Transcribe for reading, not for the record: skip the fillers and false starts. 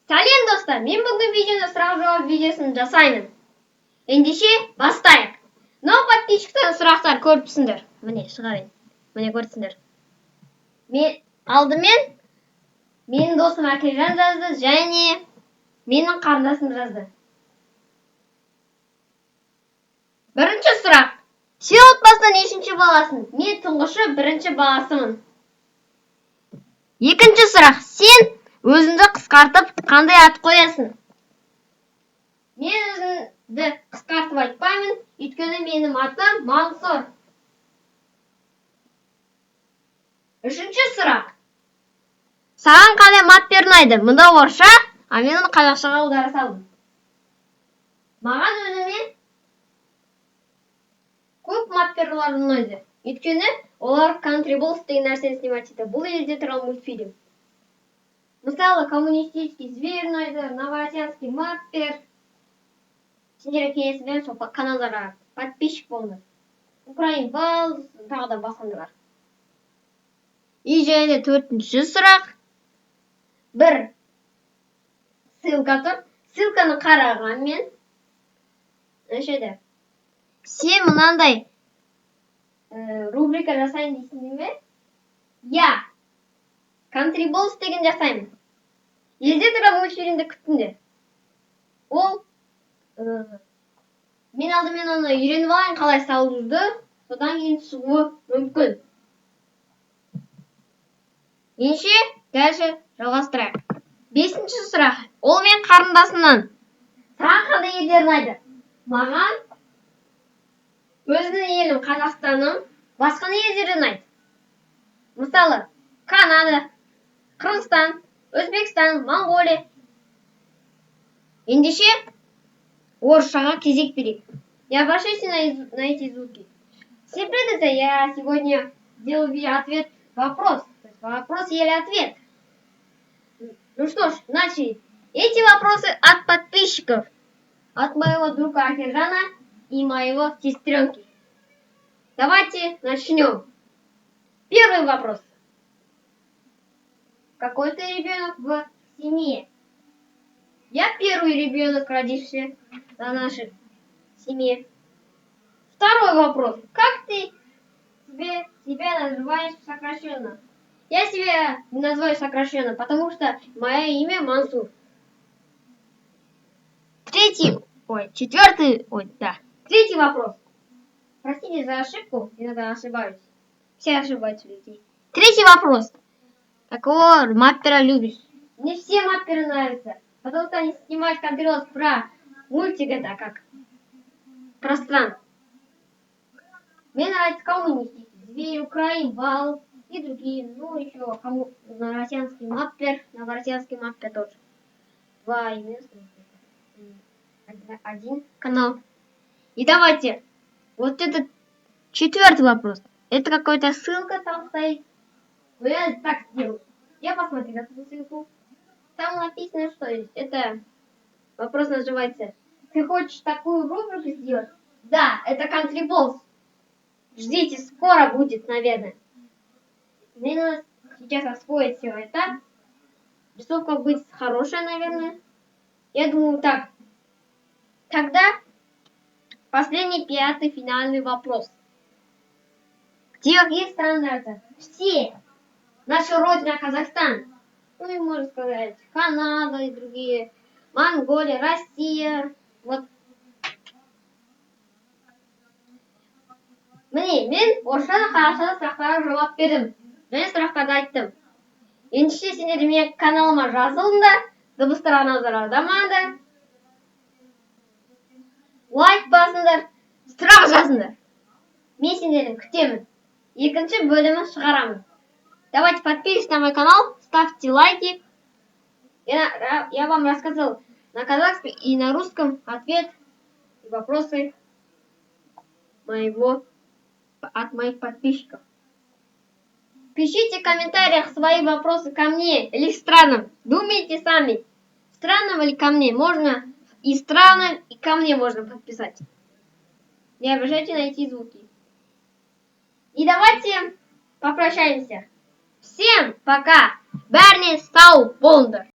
Сәлем достар, мен бүгін видеоны сұрақ-жауап видеосын жасаймын. Ендеше бастайық. Мынау подписчиктен сұрақтар көріпсіңдер. Міне шығарайын. Міне көрсіңдер. Алдымен менің досым Әкежан жазды және менің қарындасым жазды. Бірінші сұрақ. Сен отбасында нешінші баласың? Мен тұңғышы бірінші баласымын. Екінші сұрақ. Сен өзіңді қысқартып қандай ат қоясың? Мен өзімді қысқартып айтпаймын, өйткені менің атым Мансұр. Үшінші сұрақ. Саған қандай маттер ұнайды? Мұнда орысша, а мен оны қазақшаға аудара салдым. Маған өзіме көп маттерлар ұнайды. Өйткені олар Country Balls деген нәрсені снимать етеді. Бұл елде тұрған мультфильм. Мысалы, коммунистический зверь ұнайды, новороссийский маппер. Сендер келесіздер сол каналдарға подписчик болыңдар. Ukraine Balls, тағы да басқалар. И және төртінші сұрақ. Бір ссылка тұр. Ссылканы қарағанмен нешеді? Сен мынандай рубрика жасайын дейсің бе? Я. Country Balls деген жасаймын. Елде тұрған мультфильмді күттіңдер. Ол мен алдымен оны үйреніп алайын қалай салуды, содан кейін шығуы мүмкін. Ендеше, дальше жалғастырайық. Бесінші сұрақ. Ол мен қарындасымнан. Саған қандай елдер ұнайды? Маған өзімнің елім Қазақстаным, басқа елдер ұнайды. Мысалы, Канада, Қырғызстан, Өзбекстан, Монголия. Ендеше, орысшаға кезек берейік. Я обращаюсь на эти звуки. Всем привет, я сегодня делаю ответ-вопрос. Вопрос или ответ. Ну что ж, начали. Эти вопросы от подписчиков. От моего друга Акержана и моего сестренки. Давайте начнем. Первый вопрос. Какой ты ребенок в семье? Я первый ребенок, родившийся в нашей семье. Второй вопрос. Как ты себя называешь сокращенно? Я себя не называю сокращенно, потому что мое имя Мансур. Третий вопрос. Простите за ошибку, иногда ошибаюсь. Все ошибаются людей. Третий вопрос. Какого маппера любишь? Мне все мапперы нравятся, потому что они снимают контроль про мультик, это как про стран. Мне нравится коммунистический зверь, Ukraine Balls и другие. Ну, еще новороссийский маппер тоже. Два имени. Один канал. И давайте. Вот этот четвертый вопрос. Это какая-то ссылка там стоит. Но я так сделаю. Я посмотрю эту ссылку. Там написано, что это вопрос называется. Ты хочешь такую рубрику сделать? Да, это Country Balls. Ждите, скоро будет, наверное. Мне надо сейчас освоить все это. Рисовка будет хорошая, наверное. Я думаю, так. Тогда последний, пятый, финальный вопрос. Где какие страны нравятся? Все. Наша родина Казахстан. Ну и можно сказать Канада и другие. Монголия, Россия. Вот. Мен орысшада қазақшада сұрақтарға жауап бердім. Және сұрақтарды айттым. Ендеше сендер менің каналыма жазылыңдар. Дыбыстарға назар аудармаңдар. Лайк басыңдар. Сұрақ жазыңдар. Мен сендерді күтемін. Екінші бөлімін шығарамын. Давайте подписывайтесь на мой канал, ставьте лайки. Я вам рассказал на казахском и на русском ответ и вопросы от моих подписчиков. Пишите в комментариях свои вопросы ко мне или к странам. Думайте сами, странам или ко мне. Можно и странам, и ко мне можно подписать. Не обижайте на эти звуки. И давайте попрощаемся. Всем пока! Бәріне сау болыңдар!